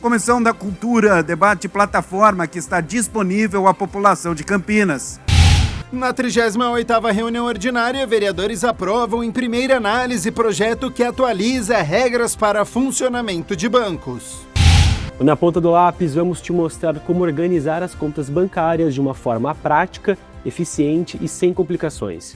Comissão da Cultura debate plataforma que está disponível à população de Campinas. Na 38ª reunião ordinária, vereadores aprovam em primeira análise projeto que atualiza regras para funcionamento de bancos. Na ponta do lápis, vamos te mostrar como organizar as contas bancárias de uma forma prática, eficiente e sem complicações.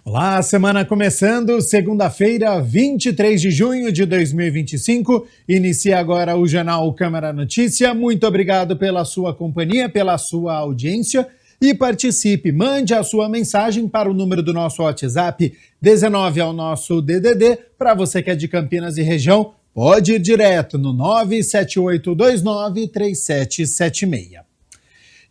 Olá, semana começando, segunda-feira, 23 de junho de 2025. Inicia agora o Jornal Câmara Notícia. Muito obrigado pela sua companhia, pela sua audiência e participe. Mande a sua mensagem para o número do nosso WhatsApp, 19 ao nosso DDD. Para você que é de Campinas e região, pode ir direto no 978293776.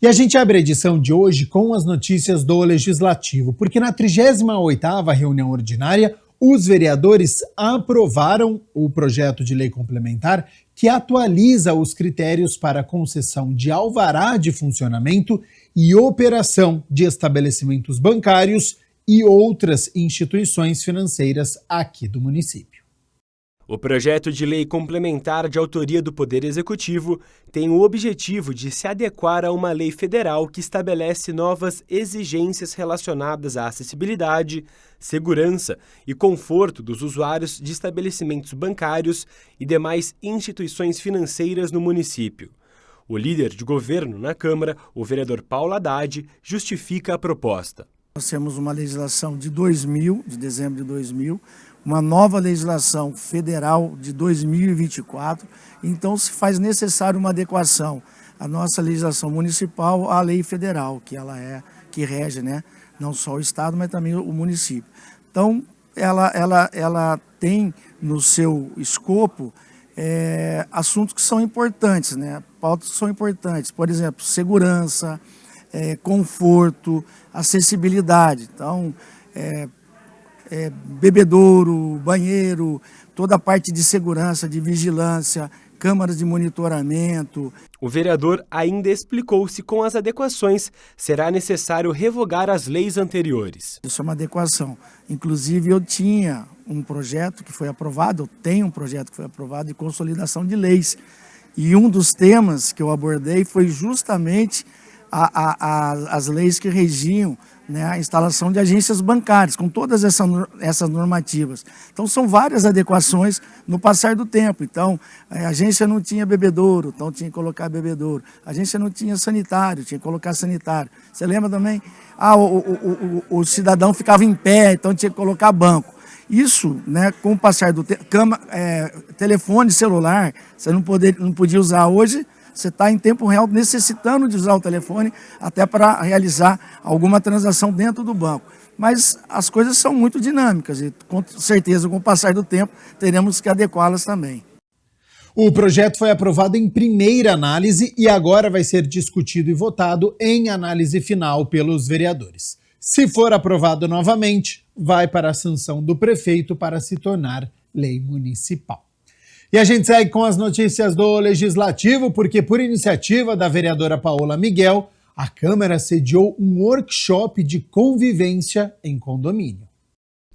E a gente abre a edição de hoje com as notícias do Legislativo, porque na 38ª reunião ordinária, os vereadores aprovaram o projeto de lei complementar que atualiza os critérios para concessão de alvará de funcionamento e operação de estabelecimentos bancários e outras instituições financeiras aqui do município. O projeto de lei complementar de autoria do Poder Executivo tem o objetivo de se adequar a uma lei federal que estabelece novas exigências relacionadas à acessibilidade, segurança e conforto dos usuários de estabelecimentos bancários e demais instituições financeiras no município. O líder de governo na Câmara, o vereador Paulo Haddad, justifica a proposta. Nós temos uma legislação de 2000, de dezembro de 2000, uma nova legislação federal de 2024, então se faz necessário uma adequação à nossa legislação municipal à lei federal, que ela que rege, né, não só o estado, mas também o município. Então, ela tem no seu escopo assuntos que são importantes, né, pautas que são importantes, por exemplo, segurança, conforto, acessibilidade. Então, bebedouro, banheiro, toda a parte de segurança, de vigilância, câmaras de monitoramento. O vereador ainda explicou se com as adequações será necessário revogar as leis anteriores. Isso é uma adequação. Inclusive eu tinha um projeto que foi aprovado, eu tenho um projeto que foi aprovado de consolidação de leis. E um dos temas que eu abordei foi justamente as leis que regiam, né, a instalação de agências bancárias, com todas essas normativas. Então, são várias adequações no passar do tempo. Então, a agência não tinha bebedouro, então tinha que colocar bebedouro. A agência não tinha sanitário, tinha que colocar sanitário. Você lembra também? O cidadão ficava em pé, então tinha que colocar banco. Isso, né, com o passar do tempo, telefone celular, você não podia usar hoje. Você está em tempo real necessitando de usar o telefone até para realizar alguma transação dentro do banco. Mas as coisas são muito dinâmicas e com certeza com o passar do tempo teremos que adequá-las também. O projeto foi aprovado em primeira análise e agora vai ser discutido e votado em análise final pelos vereadores. Se for aprovado novamente, vai para a sanção do prefeito para se tornar lei municipal. E a gente segue com as notícias do Legislativo, porque por iniciativa da vereadora Paola Miguel, a Câmara sediou um workshop de convivência em condomínio.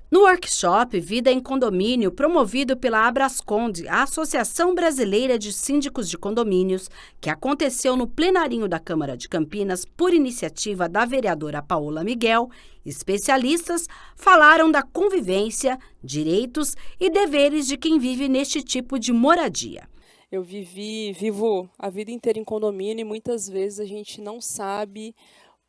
No workshop Vida em Condomínio, promovido pela Abrasconde, a Associação Brasileira de Síndicos de Condomínios, que aconteceu no plenarinho da Câmara de Campinas por iniciativa da vereadora Paola Miguel, especialistas falaram da convivência, direitos e deveres de quem vive neste tipo de moradia. Eu vivo a vida inteira em condomínio e muitas vezes a gente não sabe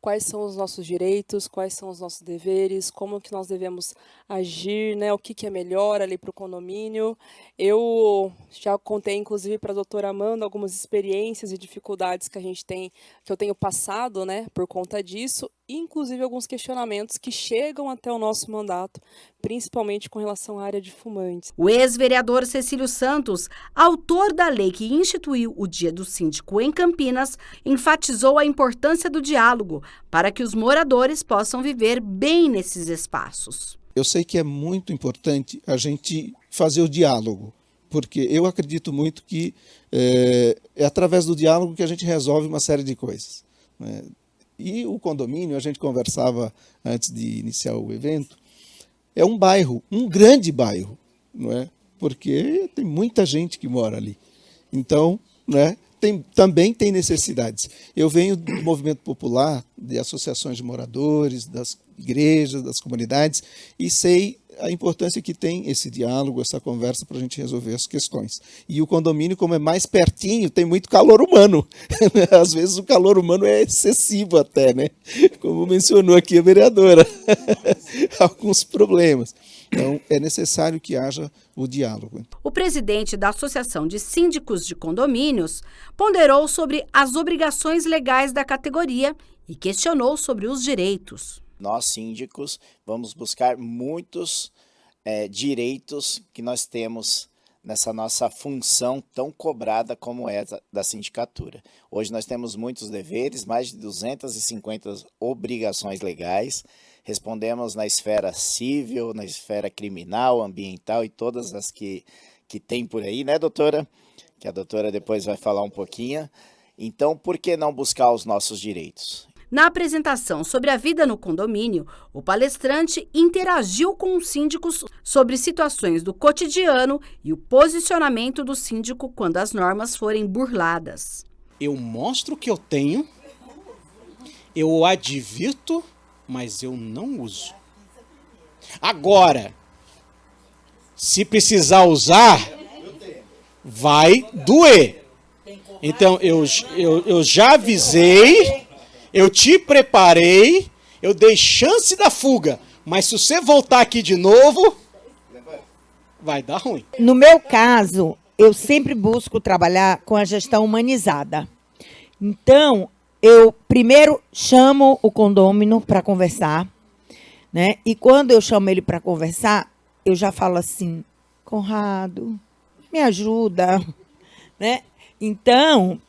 quais são os nossos direitos, quais são os nossos deveres, como que nós devemos agir, né? O que é melhor ali para o condomínio. Eu já contei, inclusive, para a doutora Amanda algumas experiências e dificuldades que eu tenho passado, né, por conta disso, e inclusive alguns questionamentos que chegam até o nosso mandato, principalmente com relação à área de fumantes. O ex-vereador Cecílio Santos, autor da lei que instituiu o Dia do Síndico em Campinas, enfatizou a importância do diálogo para que os moradores possam viver bem nesses espaços. eu sei que é muito importante a gente fazer o diálogo, porque eu acredito muito que é através do diálogo que a gente resolve uma série de coisas, né? E o condomínio, a gente conversava antes de iniciar o evento, é um bairro, um grande bairro, não é? Porque tem muita gente que mora ali. Então, né, também tem necessidades. Eu venho do movimento popular, de associações de moradores, das igrejas, das comunidades, e sei a importância que tem esse diálogo, essa conversa para a gente resolver as questões. E o condomínio, como é mais pertinho, tem muito calor humano. Às vezes o calor humano é excessivo até, né? Como mencionou aqui a vereadora. Alguns problemas. Então, é necessário que haja o diálogo. O presidente da Associação de Síndicos de Condomínios ponderou sobre as obrigações legais da categoria e questionou sobre os direitos. Nós, síndicos, vamos buscar muitos direitos que nós temos nessa nossa função tão cobrada como é da sindicatura. Hoje nós temos muitos deveres, mais de 250 obrigações legais. Respondemos na esfera civil, na esfera criminal, ambiental e todas as que tem por aí, né, doutora? Que a doutora depois vai falar um pouquinho. Então, por que não buscar os nossos direitos? Na apresentação sobre a vida no condomínio, o palestrante interagiu com os síndicos sobre situações do cotidiano e o posicionamento do síndico quando as normas forem burladas. Eu mostro o que eu tenho, eu o advirto, mas eu não uso. Agora, se precisar usar, vai doer. Então, eu já avisei, eu te preparei, eu dei chance da fuga, mas se você voltar aqui de novo, vai dar ruim. No meu caso, eu sempre busco trabalhar com a gestão humanizada. Então, eu primeiro chamo o condômino para conversar, né? E quando eu chamo ele para conversar, eu já falo assim: Conrado, me ajuda, né? Então,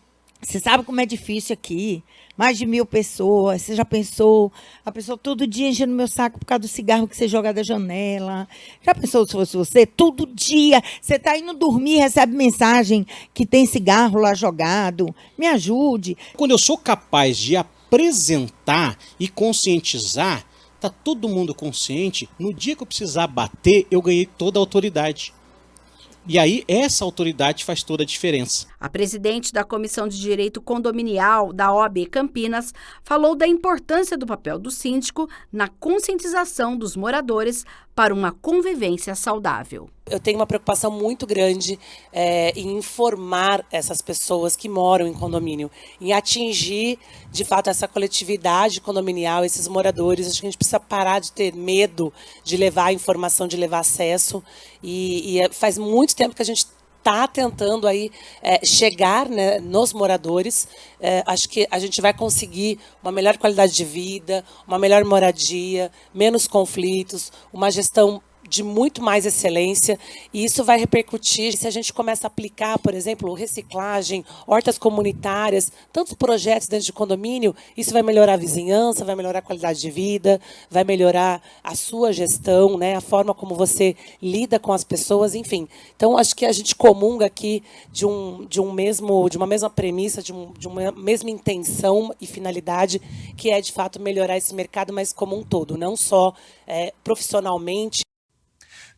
você sabe como é difícil aqui. Mais de 1000 pessoas, você já pensou? A pessoa todo dia enchendo meu saco por causa do cigarro que você joga da janela. Já pensou se fosse você? Todo dia, você está indo dormir, recebe mensagem que tem cigarro lá jogado. Me ajude. Quando eu sou capaz de apresentar e conscientizar, tá todo mundo consciente, no dia que eu precisar bater, eu ganhei toda a autoridade. E aí, essa autoridade faz toda a diferença. A presidente da Comissão de Direito Condominial da OAB Campinas falou da importância do papel do síndico na conscientização dos moradores para uma convivência saudável. Eu tenho uma preocupação muito grande em informar essas pessoas que moram em condomínio, em atingir, de fato, essa coletividade condominial, esses moradores. Acho que a gente precisa parar de ter medo de levar a informação, de levar acesso. E faz muito tempo que a gente está tentando aí chegar, né, nos moradores. Acho que a gente vai conseguir uma melhor qualidade de vida, uma melhor moradia, menos conflitos, uma gestão de muito mais excelência, e isso vai repercutir se a gente começa a aplicar, por exemplo, reciclagem, hortas comunitárias, tantos projetos dentro de condomínio. Isso vai melhorar a vizinhança, vai melhorar a qualidade de vida, vai melhorar a sua gestão, né, a forma como você lida com as pessoas, enfim. Então, acho que a gente comunga aqui de uma mesma premissa, de uma mesma intenção e finalidade, que é, de fato, melhorar esse mercado, mas como um todo, não só profissionalmente.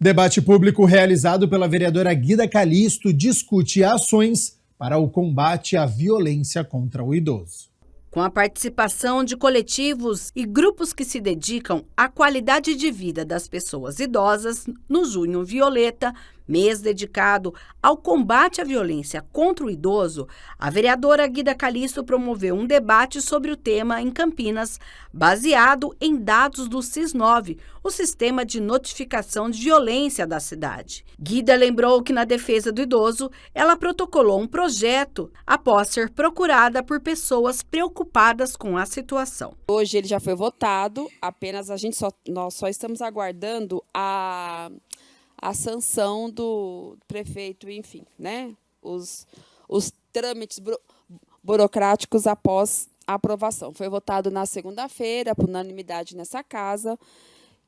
Debate público realizado pela vereadora Guida Calisto discute ações para o combate à violência contra o idoso. Com a participação de coletivos e grupos que se dedicam à qualidade de vida das pessoas idosas, no Junho Violeta, mês dedicado ao combate à violência contra o idoso, a vereadora Guida Calisto promoveu um debate sobre o tema em Campinas, baseado em dados do SIS9, o sistema de notificação de violência da cidade. Guida lembrou que, na defesa do idoso, ela protocolou um projeto após ser procurada por pessoas preocupadas com a situação. Hoje ele já foi votado, apenas nós só estamos aguardando a sanção do prefeito, enfim, né? Os trâmites burocráticos após a aprovação. Foi votado na segunda-feira, por unanimidade nessa casa,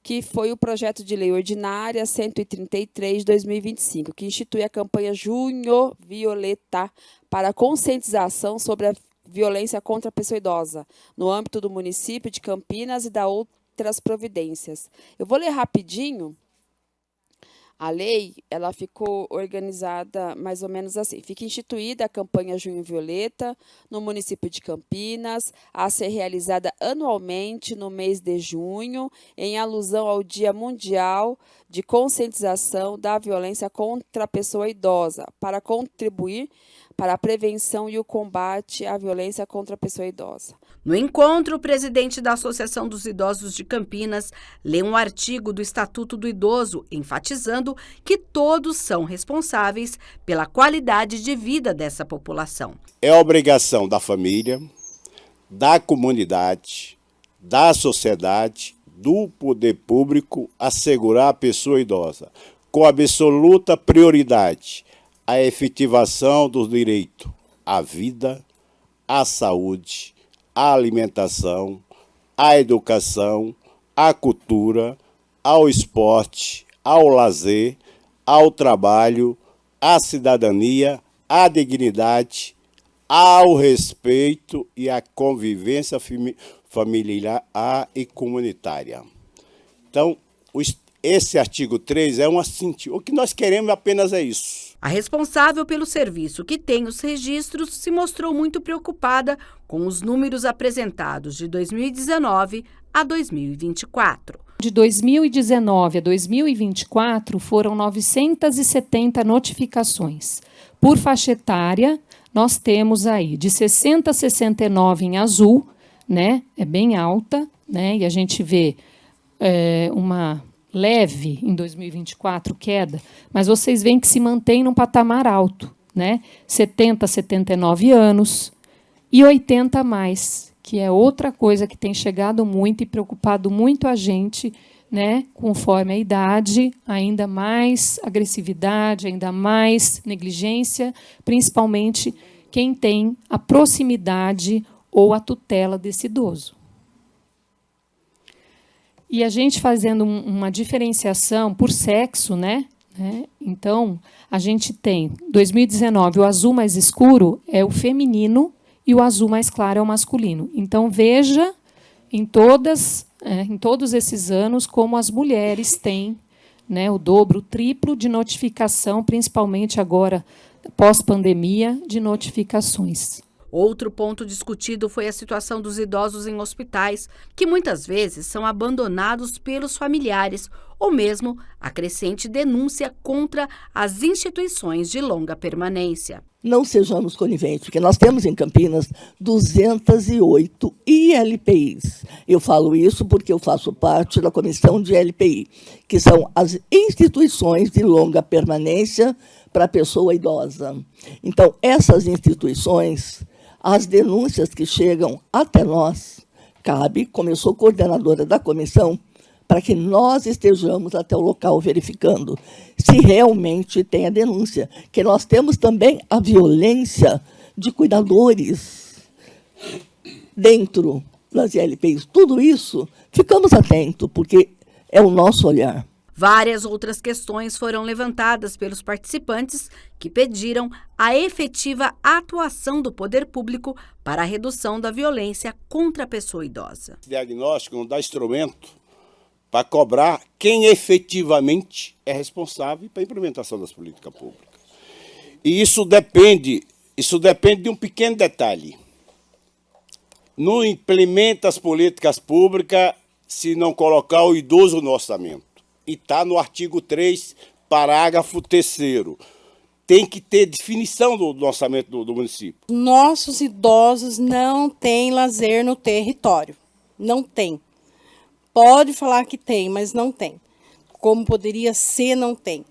que foi o projeto de lei ordinária 133 de 2025, que institui a campanha Junho Violeta para conscientização sobre a violência contra a pessoa idosa, no âmbito do município de Campinas e da outras providências. Eu vou ler rapidinho. A lei, ela ficou organizada mais ou menos assim. Fica instituída a campanha Junho Violeta no município de Campinas, a ser realizada anualmente no mês de junho, em alusão ao Dia Mundial de Conscientização da Violência contra a Pessoa Idosa, para contribuir para a prevenção e o combate à violência contra a pessoa idosa. No encontro, o presidente da Associação dos Idosos de Campinas lê um artigo do Estatuto do Idoso, enfatizando que todos são responsáveis pela qualidade de vida dessa população. É obrigação da família, da comunidade, da sociedade, do poder público assegurar a pessoa idosa, com absoluta prioridade, a efetivação do direito à vida, à saúde, à alimentação, à educação, à cultura, ao esporte, ao lazer, ao trabalho, à cidadania, à dignidade, ao respeito e à convivência familiar e comunitária. Então, esse artigo 3 é uma síntese. O que nós queremos apenas é isso. A responsável pelo serviço, que tem os registros, se mostrou muito preocupada com os números apresentados de 2019 a 2024. De 2019 a 2024, foram 970 notificações. Por faixa etária, nós temos aí de 60 a 69 em azul, né? É bem alta, né? E a gente vê uma leve em 2024 queda, mas vocês veem que se mantém num patamar alto, né? 70 a 79 anos e 80 a mais, que é outra coisa que tem chegado muito e preocupado muito a gente, né? Conforme a idade, ainda mais agressividade, ainda mais negligência, principalmente quem tem a proximidade ou a tutela desse idoso. E a gente fazendo uma diferenciação por sexo, né? Então, a gente tem, 2019, o azul mais escuro é o feminino e o azul mais claro é o masculino. Então, veja em todos esses anos como as mulheres têm, né, o dobro, o triplo de notificação, principalmente agora, pós-pandemia, de notificações. Outro ponto discutido foi a situação dos idosos em hospitais, que muitas vezes são abandonados pelos familiares, ou mesmo a crescente denúncia contra as instituições de longa permanência. Não sejamos coniventes, porque nós temos em Campinas 208 ILPIs. Eu falo isso porque eu faço parte da comissão de ILPI, que são as instituições de longa permanência para a pessoa idosa. Então, essas instituições, as denúncias que chegam até nós, cabe, como eu sou coordenadora da comissão, para que nós estejamos até o local verificando se realmente tem a denúncia. Que nós temos também a violência de cuidadores dentro das ILPIs. Tudo isso, ficamos atentos, porque é o nosso olhar. Várias outras questões foram levantadas pelos participantes que pediram a efetiva atuação do poder público para a redução da violência contra a pessoa idosa. O diagnóstico não dá instrumento para cobrar quem efetivamente é responsável pela implementação das políticas públicas. E isso depende de um pequeno detalhe. Não implementa as políticas públicas se não colocar o idoso no orçamento. E está no artigo 3, parágrafo 3º. Tem que ter definição do orçamento do município. Nossos idosos não têm lazer no território. Não tem. Pode falar que tem, mas não tem. Como poderia ser, não tem.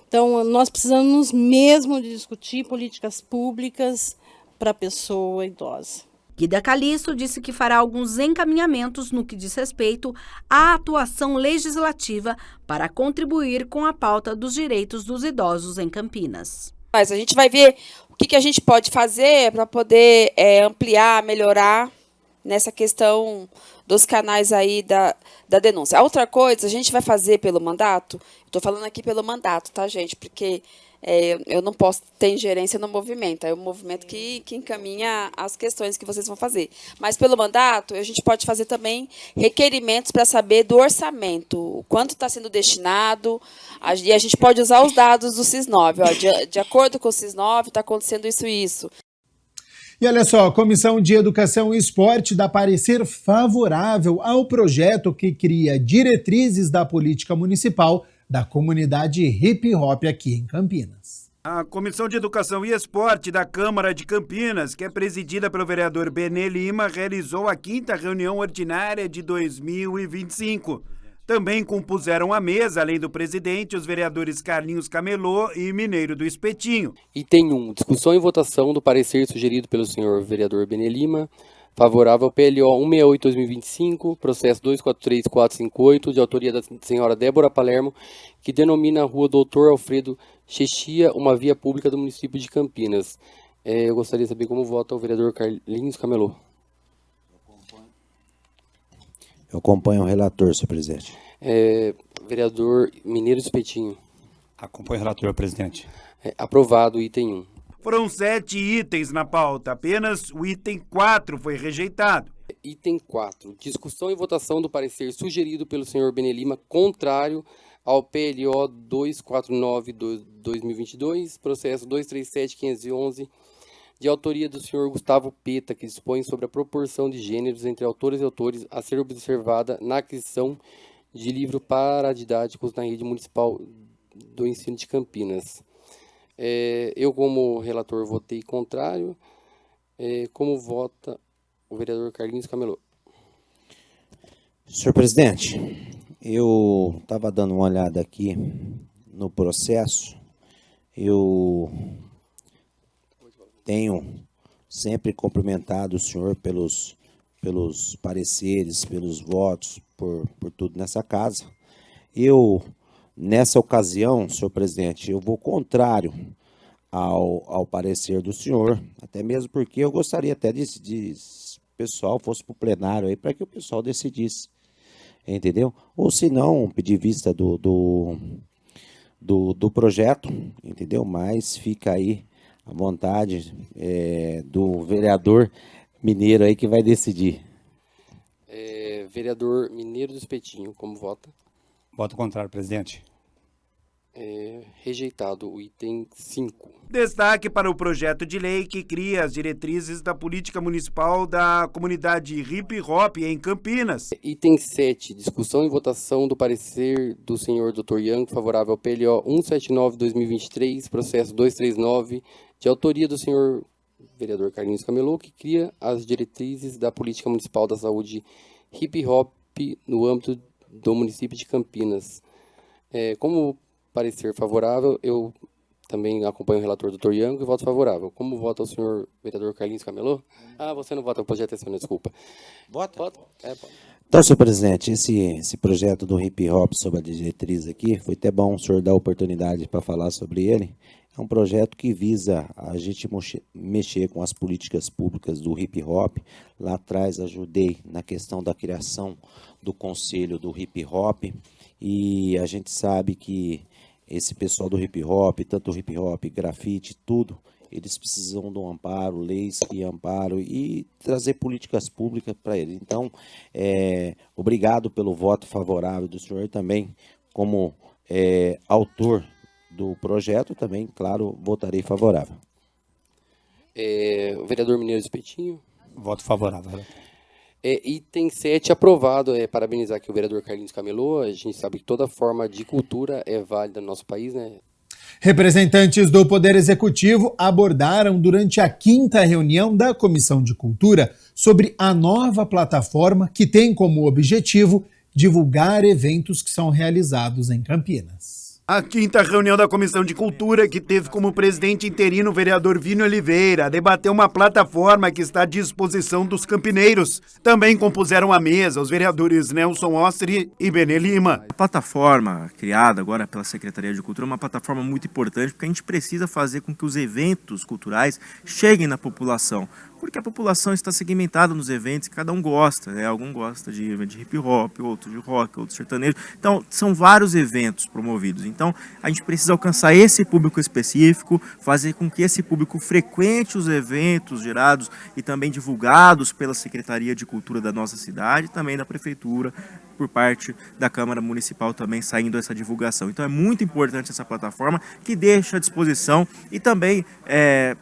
Então, nós precisamos mesmo de discutir políticas públicas para a pessoa idosa. Guida Calisto disse que fará alguns encaminhamentos no que diz respeito à atuação legislativa para contribuir com a pauta dos direitos dos idosos em Campinas. Mas a gente vai ver o que a gente pode fazer para poder ampliar, melhorar nessa questão dos canais aí da denúncia. A outra coisa, a gente vai fazer pelo mandato, estou falando aqui pelo mandato, tá, gente? Porque eu não posso ter ingerência no movimento, é o movimento que encaminha as questões que vocês vão fazer. Mas pelo mandato, a gente pode fazer também requerimentos para saber do orçamento, o quanto está sendo destinado, e a gente pode usar os dados do CIS9. Ó, de acordo com o CIS9, está acontecendo isso e isso. E olha só, a Comissão de Educação e Esporte dá parecer favorável ao projeto que cria diretrizes da política municipal da comunidade hip hop aqui em Campinas. A Comissão de Educação e Esporte da Câmara de Campinas, que é presidida pelo vereador Benê Lima, realizou a 5ª reunião ordinária de 2025. Também compuseram a mesa, além do presidente, os vereadores Carlinhos Camelô e Mineiro do Espetinho. Item 1. Discussão e votação do parecer sugerido pelo senhor vereador Benê Lima, favorável ao PLO 168-2025, processo 243458, de autoria da senhora Débora Palermo, que denomina a rua Doutor Alfredo Chechia uma via pública do município de Campinas. Eu gostaria de saber como vota o vereador Carlinhos Camelô. Eu acompanho o relator, senhor presidente. Vereador Mineiro do Espetinho. Acompanho o relator, presidente. Aprovado o item 1. Foram 7 itens na pauta, apenas o item 4 foi rejeitado. Item 4. Discussão e votação do parecer sugerido pelo senhor Benê Lima, contrário ao PLO 249-2022, processo 237511, de autoria do senhor Gustavo Peta, que dispõe sobre a proporção de gêneros entre autores e autores a ser observada na aquisição de livro paradidáticos na rede municipal do ensino de Campinas. Eu, como relator, votei contrário. Como vota o vereador Carlinhos Camelô? Senhor presidente, eu estava dando uma olhada aqui no processo. Eu tenho sempre cumprimentado o senhor pelos pareceres, pelos votos, por tudo nessa casa. Nessa ocasião, senhor presidente, eu vou contrário ao parecer do senhor, até mesmo porque eu gostaria até de o pessoal fosse para o plenário aí, para que o pessoal decidisse, entendeu? Ou se não, pedir vista do projeto, entendeu? Mas fica aí à vontade do vereador Mineiro aí que vai decidir. Vereador Mineiro do Espetinho, como vota? Voto contrário, presidente. Rejeitado o item 5. Destaque para o projeto de lei que cria as diretrizes da política municipal da comunidade hip hop em Campinas. Item 7. Discussão e votação do parecer do senhor Dr. Yang, favorável ao PLO 179-2023, processo 239, de autoria do senhor vereador Carlinhos Camelô, que cria as diretrizes da política municipal da saúde hip hop no âmbito do município de Campinas. Como parecer favorável, eu também acompanho o relator Dr. Yang e voto favorável. Como vota o senhor vereador Carlinhos Camelô? Você não vota, o projeto é seu, desculpa. Vota? Pode. Então, senhor presidente, esse projeto do hip hop sobre a diretriz aqui, foi até bom o senhor dar a oportunidade para falar sobre ele. É um projeto que visa a gente mexer com as políticas públicas do hip hop. Lá atrás ajudei na questão da criação do conselho do hip hop, e a gente sabe que esse pessoal do hip hop, tanto o hip hop, grafite, tudo, eles precisam de um amparo, leis que amparam e trazer políticas públicas para eles. Então, obrigado pelo voto favorável do senhor também, como autor do projeto, também, claro, votarei favorável. O vereador Mineiro do Espetinho? Voto favorável. Item 7, aprovado. Parabenizar aqui o vereador Carlinhos Camelô. A gente sabe que toda forma de cultura é válida no nosso país, né? Representantes do Poder Executivo abordaram durante a 5ª reunião da Comissão de Cultura sobre a nova plataforma que tem como objetivo divulgar eventos que são realizados em Campinas. A 5ª reunião da Comissão de Cultura, que teve como presidente interino o vereador Vini Oliveira, debateu uma plataforma que está à disposição dos campineiros. Também compuseram a mesa os vereadores Nelson Ostri e Benê Lima. A plataforma criada agora pela Secretaria de Cultura é uma plataforma muito importante, porque a gente precisa fazer com que os eventos culturais cheguem na população. Porque a população está segmentada nos eventos, cada um gosta, né? Algum gosta de hip hop, outro de rock, outro sertanejo. Então, são vários eventos promovidos. Então, a gente precisa alcançar esse público específico, fazer com que esse público frequente os eventos gerados e também divulgados pela Secretaria de Cultura da nossa cidade, também da Prefeitura, por parte da Câmara Municipal também saindo essa divulgação. Então é muito importante essa plataforma que deixa à disposição e também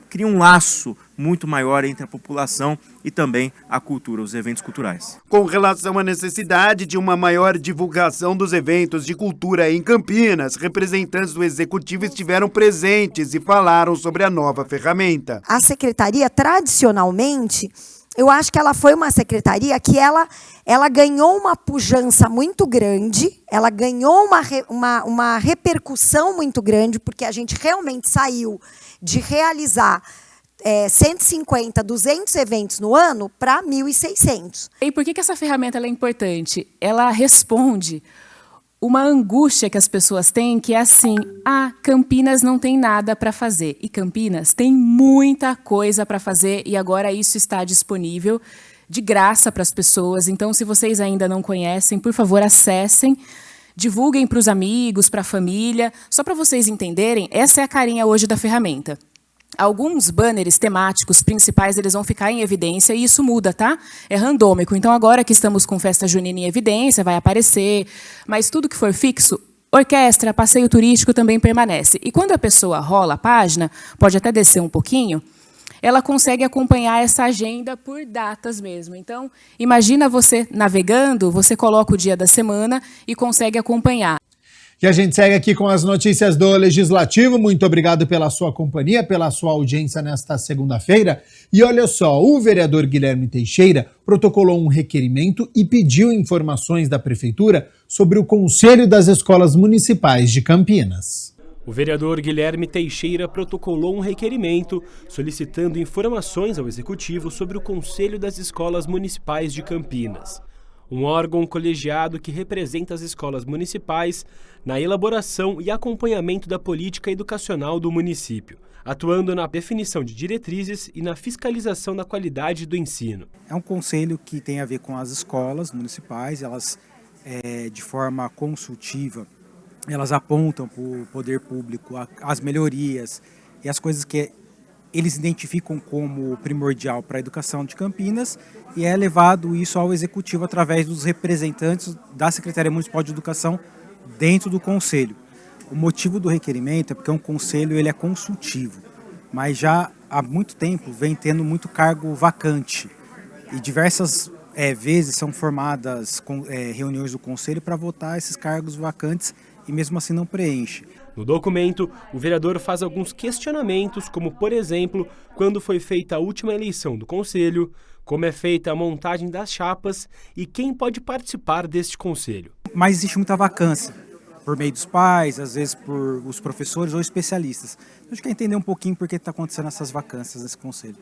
cria um laço muito maior entre a população e também a cultura, os eventos culturais. Com relação à necessidade de uma maior divulgação dos eventos de cultura em Campinas, representantes do Executivo estiveram presentes e falaram sobre a nova ferramenta. A Secretaria, tradicionalmente, eu acho que ela foi uma secretaria que ela ganhou uma pujança muito grande, ela ganhou uma repercussão muito grande, porque a gente realmente saiu de realizar 150, 200 eventos no ano para 1.600. E por que essa ferramenta é importante? Ela responde uma angústia que as pessoas têm, que é assim: Campinas não tem nada para fazer. E Campinas tem muita coisa para fazer, e agora isso está disponível de graça para as pessoas. Então, se vocês ainda não conhecem, por favor, acessem, divulguem para os amigos, para a família. Só para vocês entenderem, essa é a carinha hoje da ferramenta. Alguns banners temáticos principais eles vão ficar em evidência e isso muda, tá? É randômico. Então, agora que estamos com festa junina em evidência, vai aparecer. Mas tudo que for fixo, orquestra, passeio turístico também permanece. E quando a pessoa rola a página, pode até descer um pouquinho, ela consegue acompanhar essa agenda por datas mesmo. Então, imagina você navegando, você coloca o dia da semana e consegue acompanhar. E a gente segue aqui com as notícias do Legislativo. Muito obrigado pela sua companhia, pela sua audiência nesta segunda-feira. E olha só, o vereador Guilherme Teixeira protocolou um requerimento e pediu informações da Prefeitura sobre o Conselho das Escolas Municipais de Campinas. O vereador Guilherme Teixeira protocolou um requerimento solicitando informações ao Executivo sobre o Conselho das Escolas Municipais de Campinas, um órgão colegiado que representa as escolas municipais na elaboração e acompanhamento da política educacional do município, atuando na definição de diretrizes e na fiscalização da qualidade do ensino. É um conselho que tem a ver com as escolas municipais, elas, de forma consultiva, elas apontam para o poder público as melhorias e as coisas que eles identificam como primordial para a educação de Campinas, e é levado isso ao Executivo através dos representantes da Secretaria Municipal de Educação dentro do Conselho. O motivo do requerimento é porque um conselho ele é consultivo, mas já há muito tempo vem tendo muito cargo vacante e diversas vezes são formadas reuniões do Conselho para votar esses cargos vacantes e mesmo assim não preenche. No documento, o vereador faz alguns questionamentos, como, por exemplo, quando foi feita a última eleição do Conselho, como é feita a montagem das chapas e quem pode participar deste Conselho. Mas existe muita vacância, por meio dos pais, às vezes por os professores ou especialistas. A gente quer entender um pouquinho por que está acontecendo essas vacâncias nesse Conselho.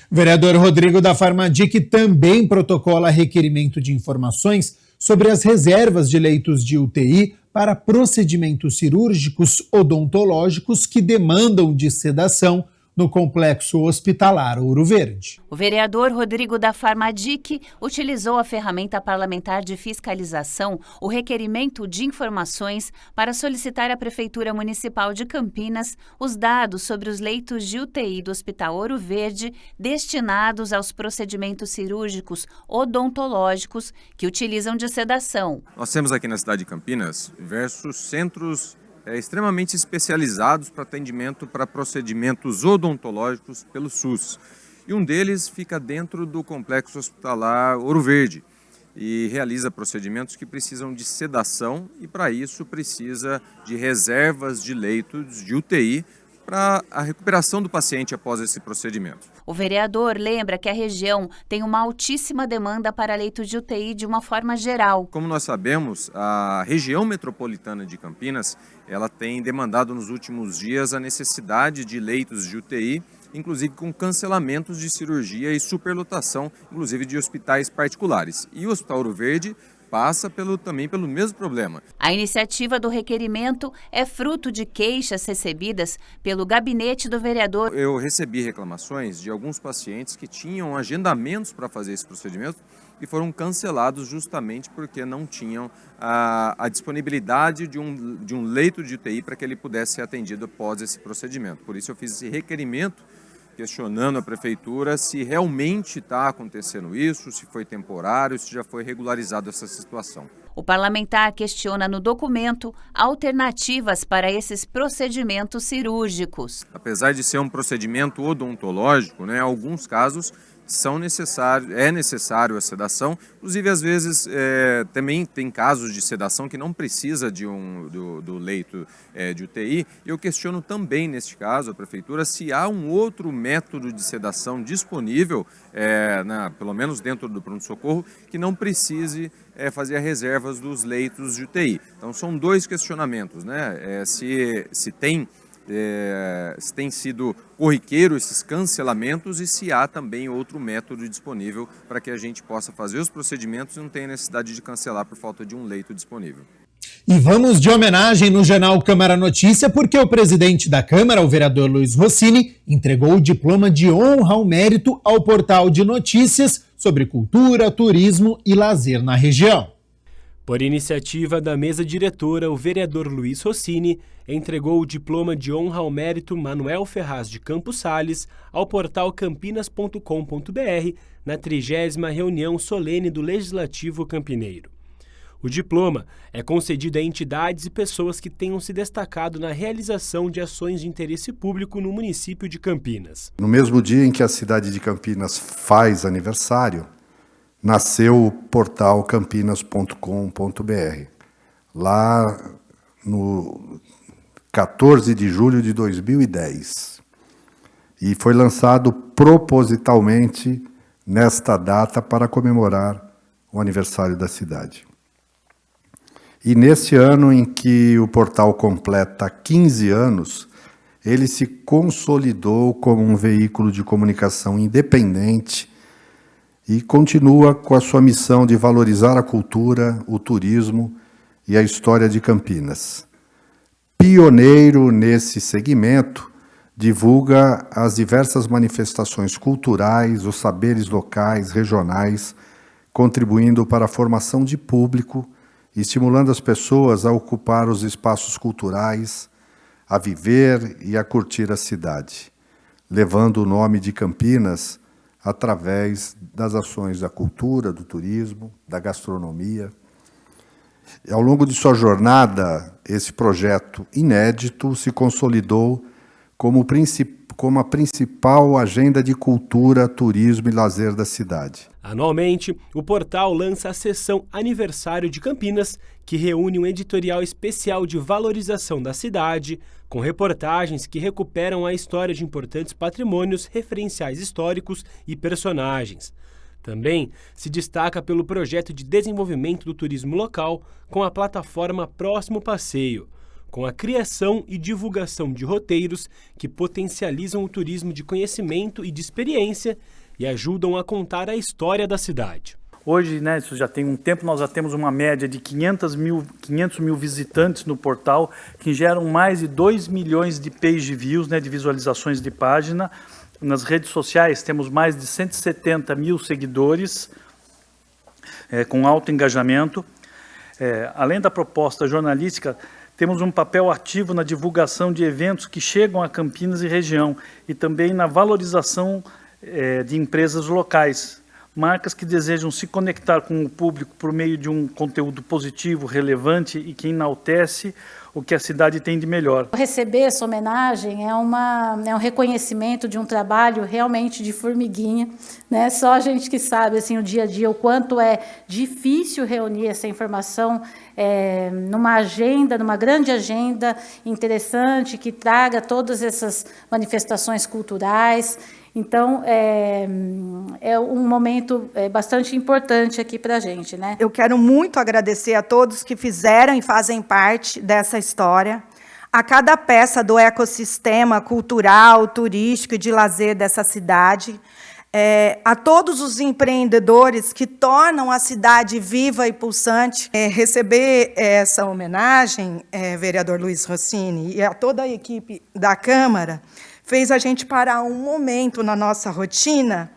O vereador Rodrigo da Farmadic também protocola requerimento de informações sobre as reservas de leitos de UTI para procedimentos cirúrgicos odontológicos que demandam de sedação no Complexo Hospitalar Ouro Verde. O vereador Rodrigo da Farmadic utilizou a ferramenta parlamentar de fiscalização, o requerimento de informações, para solicitar à Prefeitura Municipal de Campinas os dados sobre os leitos de UTI do Hospital Ouro Verde destinados aos procedimentos cirúrgicos odontológicos que utilizam de sedação. Nós temos aqui na cidade de Campinas diversos centros extremamente especializados para atendimento para procedimentos odontológicos pelo SUS. E um deles fica dentro do Complexo Hospitalar Ouro Verde e realiza procedimentos que precisam de sedação e para isso precisa de reservas de leitos de UTI para a recuperação do paciente após esse procedimento. O vereador lembra que a região tem uma altíssima demanda para leitos de UTI de uma forma geral. Como nós sabemos, a região metropolitana de Campinas, ela tem demandado nos últimos dias a necessidade de leitos de UTI, inclusive com cancelamentos de cirurgia e superlotação, inclusive de hospitais particulares. E o Hospital Ouro Verde passa também pelo mesmo problema. A iniciativa do requerimento é fruto de queixas recebidas pelo gabinete do vereador. Eu recebi reclamações de alguns pacientes que tinham agendamentos para fazer esse procedimento e foram cancelados justamente porque não tinham a disponibilidade de um leito de UTI para que ele pudesse ser atendido após esse procedimento. Por isso eu fiz esse requerimento questionando a prefeitura se realmente está acontecendo isso, se foi temporário, se já foi regularizado essa situação. O parlamentar questiona no documento alternativas para esses procedimentos cirúrgicos. Apesar de ser um procedimento odontológico, em alguns casos é necessário a sedação. Inclusive, às vezes, também tem casos de sedação que não precisa do leito de UTI. Eu questiono também, neste caso, a prefeitura, se há um outro método de sedação disponível, pelo menos dentro do pronto-socorro, que não precise fazer reservas dos leitos de UTI. Então, são dois questionamentos, se tem sido corriqueiro esses cancelamentos e se há também outro método disponível para que a gente possa fazer os procedimentos e não tenha necessidade de cancelar por falta de um leito disponível. E vamos de homenagem no Jornal Câmara Notícia, porque o presidente da Câmara, o vereador Luiz Rossini, entregou o diploma de honra ao mérito ao portal de notícias sobre cultura, turismo e lazer na região. Por iniciativa da mesa diretora, o vereador Luiz Rossini entregou o diploma de honra ao mérito Manuel Ferraz de Campos Sales ao portal campinas.com.br na 30ª reunião solene do Legislativo Campineiro. O diploma é concedido a entidades e pessoas que tenham se destacado na realização de ações de interesse público no município de Campinas. No mesmo dia em que a cidade de Campinas faz aniversário, nasceu o portal campinas.com.br. Lá no 14 de julho de 2010. E foi lançado propositalmente nesta data para comemorar o aniversário da cidade. E nesse ano em que o portal completa 15 anos, ele se consolidou como um veículo de comunicação independente e continua com a sua missão de valorizar a cultura, o turismo e a história de Campinas. Pioneiro nesse segmento, divulga as diversas manifestações culturais, os saberes locais, regionais, contribuindo para a formação de público, estimulando as pessoas a ocupar os espaços culturais, a viver e a curtir a cidade, levando o nome de Campinas através das ações da cultura, do turismo, da gastronomia. E ao longo de sua jornada, esse projeto inédito se consolidou como a principal agenda de cultura, turismo e lazer da cidade. Anualmente, o portal lança a seção Aniversário de Campinas, que reúne um editorial especial de valorização da cidade, com reportagens que recuperam a história de importantes patrimônios, referenciais históricos e personagens. Também se destaca pelo projeto de desenvolvimento do turismo local com a plataforma Próximo Passeio, com a criação e divulgação de roteiros que potencializam o turismo de conhecimento e de experiência e ajudam a contar a história da cidade. Hoje, isso já tem um tempo, nós já temos uma média de 500 mil visitantes no portal, que geram mais de 2 milhões de page views, de visualizações de página. Nas redes sociais temos mais de 170 mil seguidores, com alto engajamento. Além da proposta jornalística, temos um papel ativo na divulgação de eventos que chegam a Campinas e região e também na valorização de empresas locais, marcas que desejam se conectar com o público por meio de um conteúdo positivo, relevante e que enaltece o que a cidade tem de melhor. Receber essa homenagem é um reconhecimento de um trabalho realmente de formiguinha, né? Só a gente que sabe assim, o dia a dia, o quanto é difícil reunir essa informação numa agenda, numa grande agenda interessante, que traga todas essas manifestações culturais. Então, é um momento bastante importante aqui para a gente, né? Eu quero muito agradecer a todos que fizeram e fazem parte dessa história, a cada peça do ecossistema cultural, turístico e de lazer dessa cidade, a todos os empreendedores que tornam a cidade viva e pulsante. Receber essa homenagem, vereador Luiz Rossini, e a toda a equipe da Câmara, fez a gente parar um momento na nossa rotina,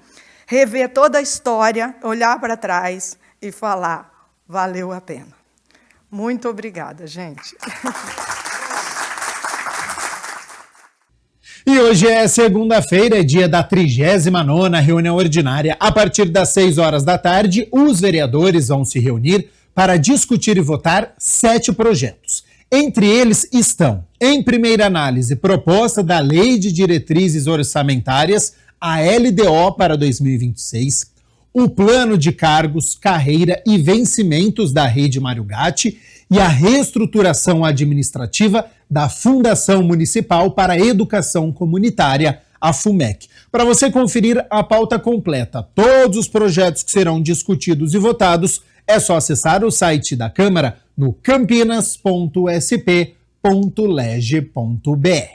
rever toda a história, olhar para trás e falar, valeu a pena. Muito obrigada, gente. E hoje é segunda-feira, é dia da 39ª reunião ordinária. A partir das 6 horas da tarde, os vereadores vão se reunir para discutir e votar 7 projetos. Entre eles estão, em primeira análise, proposta da Lei de Diretrizes Orçamentárias, a LDO para 2026, o plano de cargos, carreira e vencimentos da Rede Mário Gatti e a reestruturação administrativa da Fundação Municipal para a Educação Comunitária, a FUMEC. Para você conferir a pauta completa, todos os projetos que serão discutidos e votados, é só acessar o site da Câmara no campinas.sp.leg.br.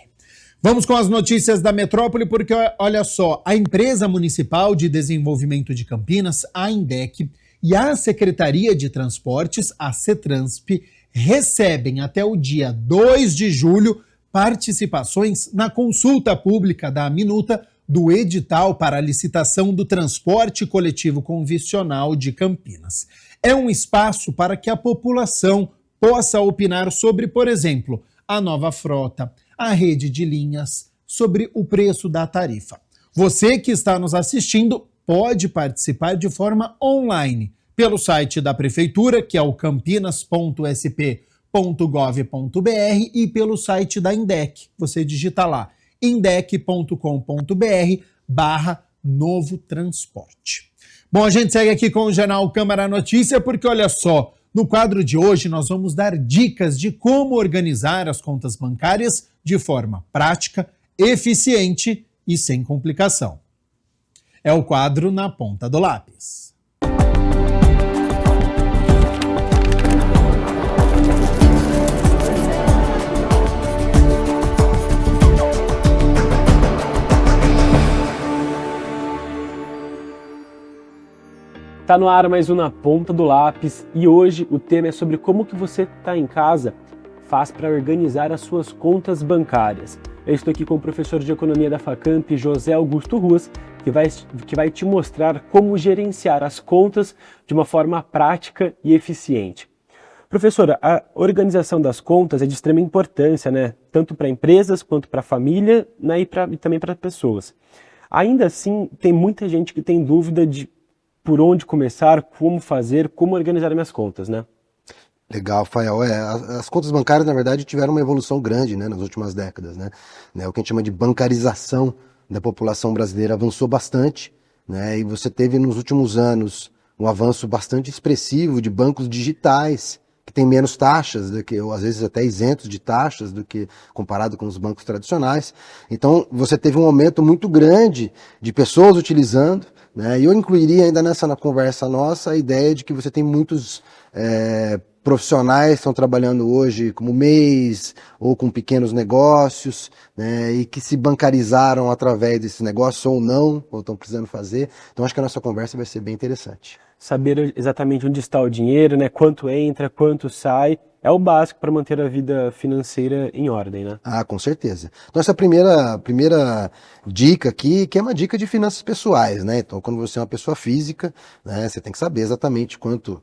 Vamos com as notícias da metrópole, porque olha só, a Empresa Municipal de Desenvolvimento de Campinas, a INDEC, e a Secretaria de Transportes, a CETRANSP, recebem até o dia 2 de julho participações na consulta pública da minuta do edital para a licitação do transporte coletivo convencional de Campinas. É um espaço para que a população possa opinar sobre, por exemplo, a nova frota, a rede de linhas, sobre o preço da tarifa. Você que está nos assistindo pode participar de forma online pelo site da Prefeitura, que é o campinas.sp.gov.br, e pelo site da INDEC. Você digita lá indec.com.br/novo transporte. Bom, a gente segue aqui com o Jornal Câmara Notícia, porque olha só, no quadro de hoje nós vamos dar dicas de como organizar as contas bancárias de forma prática, eficiente e sem complicação. É o quadro Na Ponta do Lápis. Tá no ar mais um Na Ponta do Lápis e hoje o tema é sobre como que você tá em casa faz para organizar as suas contas bancárias. Eu estou aqui com o professor de Economia da Facamp, José Augusto Ruas, que vai te mostrar como gerenciar as contas de uma forma prática e eficiente. Professora, a organização das contas é de extrema importância, né? Tanto para empresas quanto para a família, né? e também para pessoas. Ainda assim, tem muita gente que tem dúvida de por onde começar, como fazer, como organizar minhas contas, né? Legal, Rafael. As contas bancárias, na verdade, tiveram uma evolução grande, né, nas últimas décadas, né? O que a gente chama de bancarização da população brasileira avançou bastante, né? E você teve nos últimos anos um avanço bastante expressivo de bancos digitais, que tem menos taxas, do que, ou às vezes até isentos de taxas do que comparado com os bancos tradicionais. Então, você teve um aumento muito grande de pessoas utilizando, né? E eu incluiria ainda na conversa nossa a ideia de que você tem muitos profissionais que estão trabalhando hoje como MEIs ou com pequenos negócios, né? E que se bancarizaram através desses negócios ou não, ou estão precisando fazer. Então, acho que a nossa conversa vai ser bem interessante. Saber exatamente onde está o dinheiro, né? Quanto entra, quanto sai, é o básico para manter a vida financeira em ordem, né? Ah, com certeza. Nossa primeira dica aqui, que é uma dica de finanças pessoais, né? Então, quando você é uma pessoa física, né, você tem que saber exatamente quanto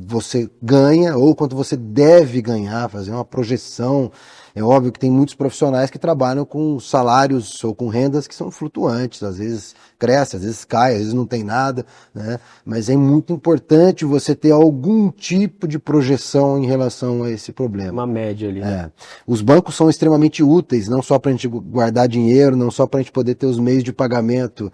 você ganha ou quanto você deve ganhar, fazer uma projeção. É óbvio que tem muitos profissionais que trabalham com salários ou com rendas que são flutuantes, às vezes cresce, às vezes cai, às vezes não tem nada, né? Mas é muito importante você ter algum tipo de projeção em relação a esse problema. Uma média ali, né? Os bancos são extremamente úteis, não só para a gente guardar dinheiro, não só para a gente poder ter os meios de pagamento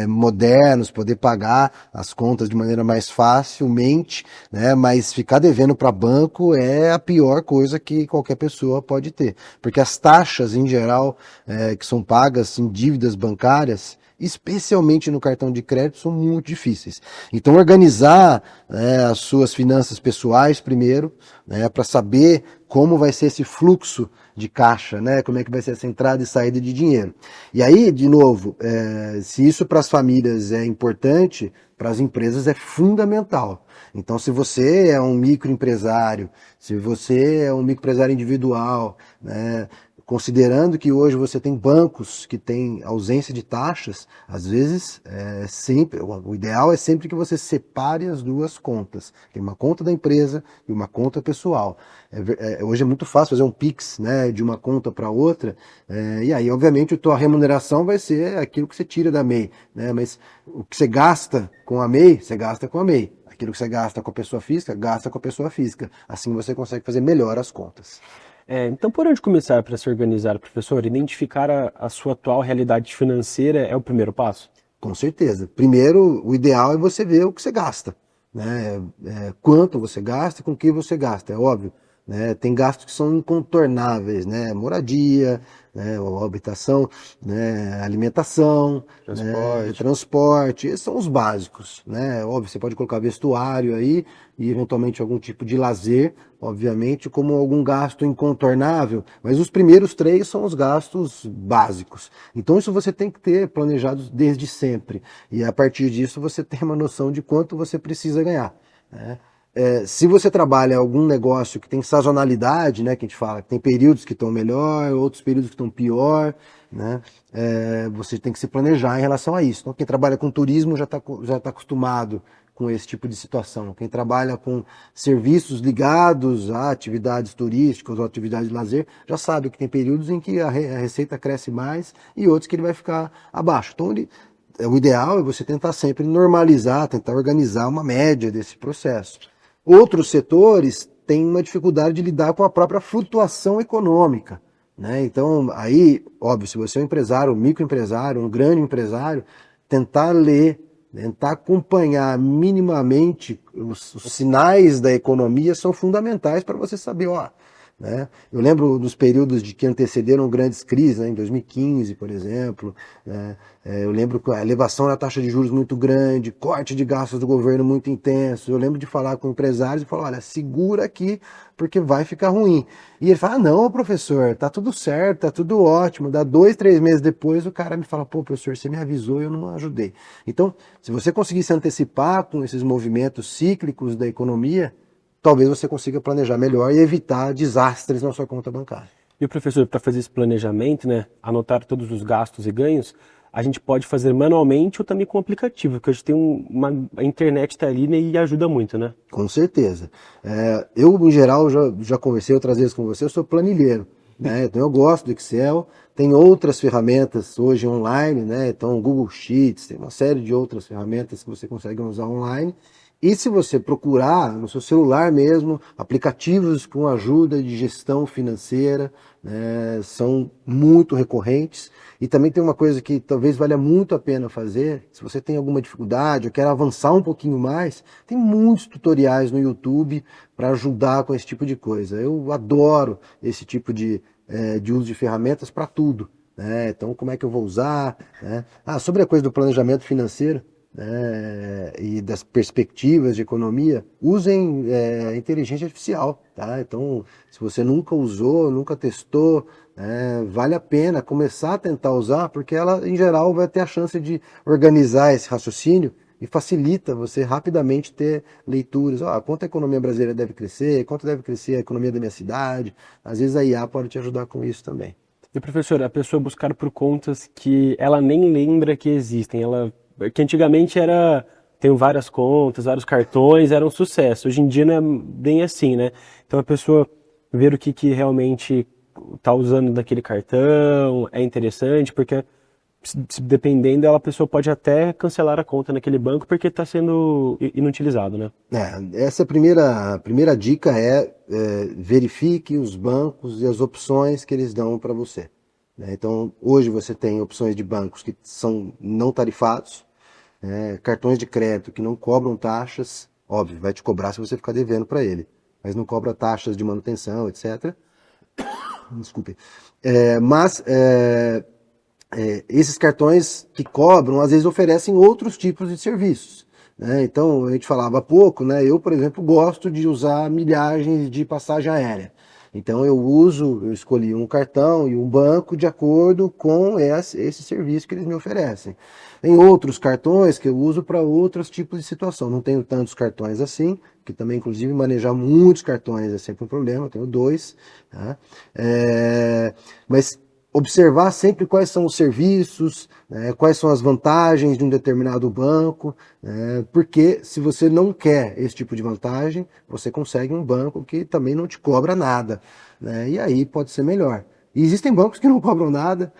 modernos, poder pagar as contas de maneira mais facilmente, né? Mas ficar devendo para banco é a pior coisa que qualquer pessoa pode ter, porque as taxas em geral que são pagas em dívidas bancárias, especialmente no cartão de crédito, são muito difíceis. Então, organizar as suas finanças pessoais primeiro, para saber como vai ser esse fluxo de caixa, né? Como é que vai ser essa entrada e saída de dinheiro. E aí, de novo, se isso para as famílias é importante, para as empresas é fundamental. Então, se você é um microempresário, se você é um microempresário individual, né, considerando que hoje você tem bancos que têm ausência de taxas, às vezes o ideal é sempre que você separe as duas contas. Tem uma conta da empresa e uma conta pessoal. Hoje é muito fácil fazer um Pix, né, de uma conta para outra, e aí obviamente a tua remuneração vai ser aquilo que você tira da MEI, né, mas o que você gasta com a MEI, você gasta com a MEI. Aquilo que você gasta com a pessoa física, gasta com a pessoa física. Assim você consegue fazer melhor as contas. Então, por onde começar para se organizar, professor? Identificar a sua atual realidade financeira é o primeiro passo? Com certeza. Primeiro, o ideal é você ver o que você gasta, né? Quanto você gasta e com que você gasta, é óbvio. Né? Tem gastos que são incontornáveis, né? Moradia, né? Habitação, né? Alimentação, transporte, esses são os básicos, né? Óbvio, você pode colocar vestuário aí e eventualmente algum tipo de lazer, obviamente, como algum gasto incontornável, mas os primeiros 3 são os gastos básicos. Então isso você tem que ter planejado desde sempre, e a partir disso você tem uma noção de quanto você precisa ganhar, né? Se você trabalha algum negócio que tem sazonalidade, né, que a gente fala, tem períodos que estão melhor, outros períodos que estão pior, né, você tem que se planejar em relação a isso. Então, quem trabalha com turismo já tá acostumado com esse tipo de situação. Quem trabalha com serviços ligados a atividades turísticas ou atividades de lazer, já sabe que tem períodos em que a receita cresce mais e outros que ele vai ficar abaixo. Então, o ideal é você tentar sempre normalizar, tentar organizar uma média desse processo. Outros setores têm uma dificuldade de lidar com a própria flutuação econômica, né? Então, aí, óbvio, se você é um empresário, um microempresário, um grande empresário, tentar ler, tentar acompanhar minimamente os sinais da economia são fundamentais para você saber, né? Eu lembro dos períodos que antecederam grandes crises, né, em 2015, por exemplo, né? Eu lembro que a elevação da taxa de juros muito grande, corte de gastos do governo muito intenso. Eu lembro de falar com empresários e falar, olha, segura aqui porque vai ficar ruim. E ele fala, não, professor, tá tudo certo, tá tudo ótimo. Dá 2, 3 meses depois o cara me fala, pô, professor, você me avisou e eu não ajudei. Então, se você conseguir se antecipar com esses movimentos cíclicos da economia, talvez você consiga planejar melhor e evitar desastres na sua conta bancária. E o professor, para fazer esse planejamento, né, anotar todos os gastos e ganhos, a gente pode fazer manualmente ou também com aplicativo, porque hoje tem a internet está ali, né, e ajuda muito, né? Com certeza. Eu, em geral, já conversei outras vezes com você, eu sou planilheiro, né? Então eu gosto do Excel, tem outras ferramentas hoje online, né? Então Google Sheets, tem uma série de outras ferramentas que você consegue usar online. E se você procurar no seu celular mesmo, aplicativos com ajuda de gestão financeira, né, são muito recorrentes. E também tem uma coisa que talvez valha muito a pena fazer, se você tem alguma dificuldade ou quer avançar um pouquinho mais, tem muitos tutoriais no YouTube para ajudar com esse tipo de coisa. Eu adoro esse tipo de uso de ferramentas para tudo, né? Então, como é que eu vou usar, né? Sobre a coisa do planejamento financeiro, e das perspectivas de economia, usem inteligência artificial, tá? Então, se você nunca usou, nunca testou, vale a pena começar a tentar usar, porque ela, em geral, vai ter a chance de organizar esse raciocínio e facilita você rapidamente ter leituras. Quanto a economia brasileira deve crescer, quanto deve crescer a economia da minha cidade. Às vezes a IA pode te ajudar com isso também. E, professor, a pessoa buscar por contas que ela nem lembra que existem, que antigamente tem várias contas, vários cartões, era um sucesso. Hoje em dia não é bem assim, né? Então a pessoa ver o que realmente tá usando daquele cartão, é interessante, porque dependendo, a pessoa pode até cancelar a conta naquele banco porque está sendo inutilizado, né? Essa primeira dica é verifique os bancos e as opções que eles dão para você. Né? Então, hoje você tem opções de bancos que são não tarifados, cartões de crédito que não cobram taxas, óbvio, vai te cobrar se você ficar devendo para ele, mas não cobra taxas de manutenção, etc. Desculpe. Esses cartões que cobram, às vezes oferecem outros tipos de serviços. Né? Então, a gente falava há pouco, né? Eu, por exemplo, gosto de usar milhagens de passagem aérea. Então, eu escolhi um cartão e um banco de acordo com esse serviço que eles me oferecem. Tem outros cartões que eu uso para outros tipos de situação. Não tenho tantos cartões assim, que também, inclusive, manejar muitos cartões é sempre um problema. Eu tenho 2. Tá? Mas observar sempre quais são os serviços, quais são as vantagens de um determinado banco, porque se você não quer esse tipo de vantagem, você consegue um banco que também não te cobra nada, e aí pode ser melhor. E existem bancos que não cobram nada,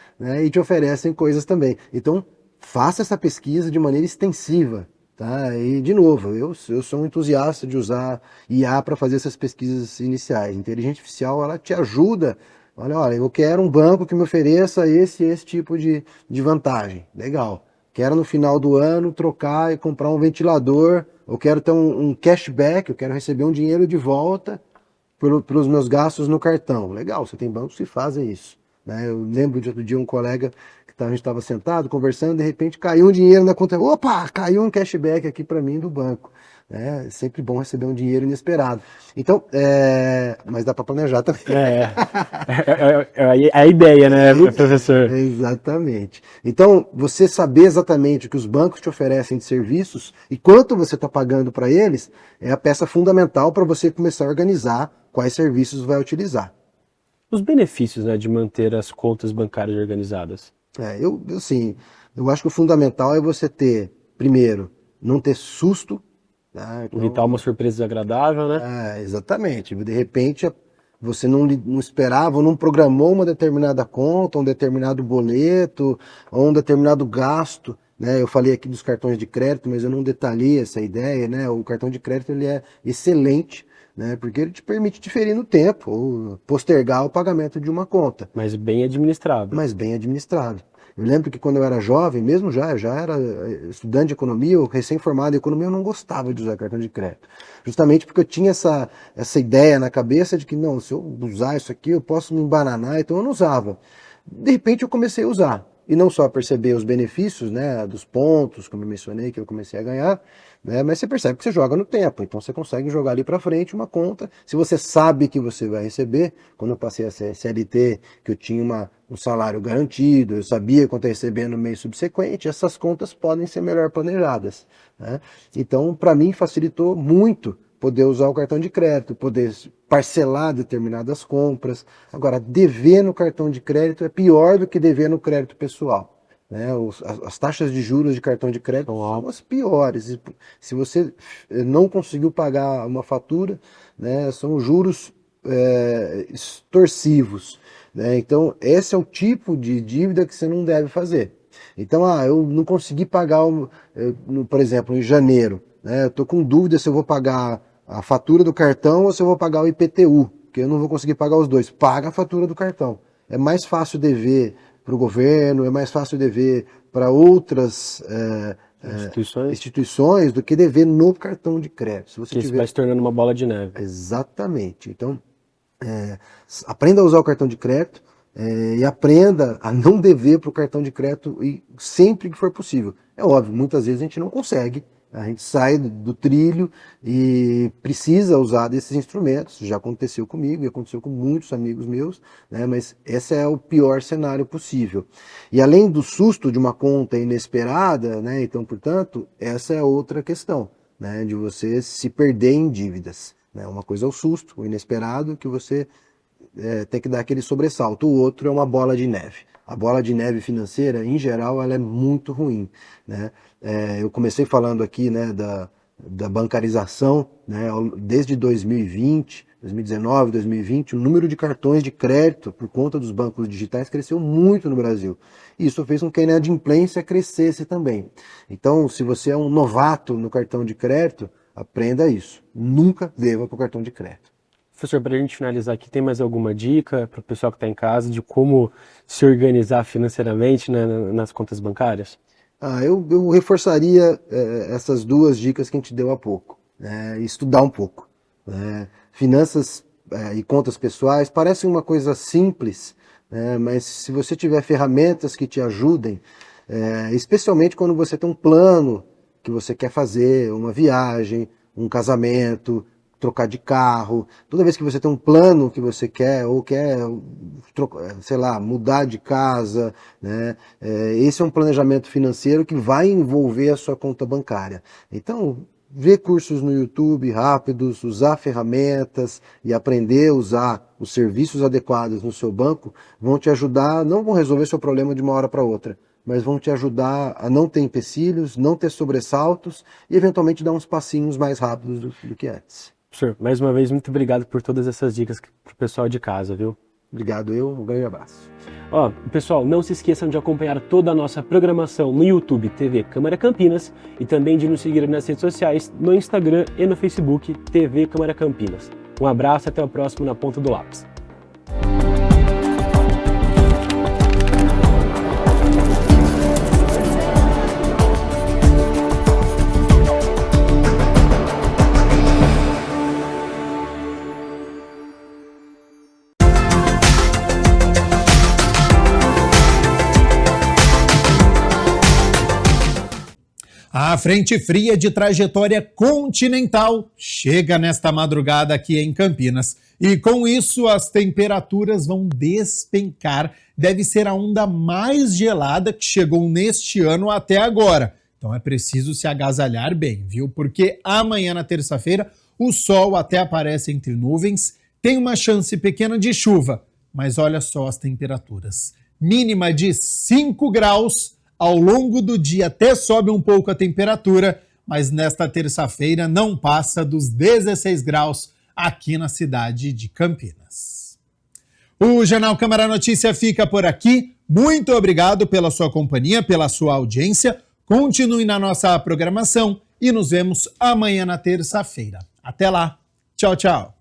e te oferecem coisas também. Então, faça essa pesquisa de maneira extensiva. Tá? E, de novo, eu sou um entusiasta de usar IA para fazer essas pesquisas iniciais. A inteligência artificial, ela te ajuda. Olha, eu quero um banco que me ofereça esse tipo de vantagem. Legal. Quero no final do ano trocar e comprar um ventilador, ou quero ter um cashback, eu quero receber um dinheiro de volta pelos meus gastos no cartão. Legal, você tem bancos que fazem isso. Eu lembro de outro dia um colega que a gente estava sentado, conversando, de repente caiu um dinheiro na conta. Opa, caiu um cashback aqui para mim do banco. É sempre bom receber um dinheiro inesperado. Então, mas dá para planejar também. É a ideia, né, professor? Exatamente. Então, você saber exatamente o que os bancos te oferecem de serviços e quanto você está pagando para eles é a peça fundamental para você começar a organizar quais serviços vai utilizar. Os benefícios, né, de manter as contas bancárias organizadas? Eu acho que o fundamental é você ter, primeiro, não ter susto. Então, evitar uma surpresa desagradável, né? Exatamente. De repente, você não esperava, não programou uma determinada conta, um determinado boleto, ou um determinado gasto. Né? Eu falei aqui dos cartões de crédito, mas eu não detalhei essa ideia. Né? O cartão de crédito ele é excelente, né? Porque ele te permite diferir no tempo, ou postergar o pagamento de uma conta. Mas bem administrado. Eu lembro que quando eu era jovem, mesmo já era estudante de economia, ou recém-formado em economia, eu não gostava de usar cartão de crédito. Justamente porque eu tinha essa ideia na cabeça de que, não, se eu usar isso aqui, eu posso me embananar, então eu não usava. De repente eu comecei a usar. E não só perceber os benefícios, né, dos pontos, como eu mencionei, que eu comecei a ganhar, né, mas você percebe que você joga no tempo. Então você consegue jogar ali para frente uma conta. Se você sabe que você vai receber, quando eu passei a CLT, que eu tinha um salário garantido, eu sabia quanto eu ia receber no mês subsequente, essas contas podem ser melhor planejadas. Né? Então, para mim, facilitou muito poder usar o cartão de crédito, poder parcelar determinadas compras. Agora, dever no cartão de crédito é pior do que dever no crédito pessoal. Né? As taxas de juros de cartão de crédito são as piores. Se você não conseguiu pagar uma fatura, né, são juros extorsivos. Né? Então, esse é o tipo de dívida que você não deve fazer. Então, eu não consegui pagar, por exemplo, em janeiro, né, eu estou com dúvida se eu vou pagar a fatura do cartão ou se eu vou pagar o IPTU, porque eu não vou conseguir pagar os dois. Paga a fatura do cartão. É mais fácil dever para o governo, é mais fácil dever para outras instituições do que dever no cartão de crédito. Se você isso vai se tornando uma bola de neve. Exatamente. Então, aprenda a usar o cartão de crédito e aprenda a não dever para o cartão de crédito sempre que for possível. É óbvio, muitas vezes a gente não consegue. A gente sai do trilho e precisa usar desses instrumentos. Já aconteceu comigo e aconteceu com muitos amigos meus, né? Mas esse é o pior cenário possível. E além do susto de uma conta inesperada, né? Então, portanto, essa é outra questão, né? De você se perder em dívidas. Né? Uma coisa é o susto, o inesperado, que você tem que dar aquele sobressalto. O outro é uma bola de neve. A bola de neve financeira, em geral, ela é muito ruim. Né? Eu comecei falando aqui, né, da bancarização, né, desde 2020, 2019, 2020, o número de cartões de crédito por conta dos bancos digitais cresceu muito no Brasil. Isso fez com que a inadimplência crescesse também. Então, se você é um novato no cartão de crédito, aprenda isso. Nunca deva para o cartão de crédito. Professor, para a gente finalizar aqui, tem mais alguma dica para o pessoal que está em casa de como se organizar financeiramente, né, nas contas bancárias? Eu reforçaria essas duas dicas que a gente deu há pouco. Estudar um pouco. Finanças e contas pessoais parecem uma coisa simples, mas se você tiver ferramentas que te ajudem, especialmente quando você tem um plano que você quer fazer, uma viagem, um casamento, trocar de carro, toda vez que você tem um plano que você quer, ou quer, sei lá, mudar de casa, né? Esse é um planejamento financeiro que vai envolver a sua conta bancária. Então, ver cursos no YouTube rápidos, usar ferramentas e aprender a usar os serviços adequados no seu banco vão te ajudar, não vão resolver seu problema de uma hora para outra, mas vão te ajudar a não ter empecilhos, não ter sobressaltos e eventualmente dar uns passinhos mais rápidos do que antes. Professor, mais uma vez, muito obrigado por todas essas dicas para o pessoal de casa, viu? Obrigado, um grande abraço. Pessoal, não se esqueçam de acompanhar toda a nossa programação no YouTube TV Câmara Campinas e também de nos seguir nas redes sociais, no Instagram e no Facebook TV Câmara Campinas. Um abraço e até o próximo Na Ponta do Lápis. A frente fria de trajetória continental chega nesta madrugada aqui em Campinas. E com isso as temperaturas vão despencar. Deve ser a onda mais gelada que chegou neste ano até agora. Então é preciso se agasalhar bem, viu? Porque amanhã, na terça-feira, o sol até aparece entre nuvens. Tem uma chance pequena de chuva. Mas olha só as temperaturas. Mínima de 5 graus. Ao longo do dia até sobe um pouco a temperatura, mas nesta terça-feira não passa dos 16 graus aqui na cidade de Campinas. O Jornal Câmara Notícia fica por aqui. Muito obrigado pela sua companhia, pela sua audiência. Continue na nossa programação e nos vemos amanhã na terça-feira. Até lá. Tchau, tchau.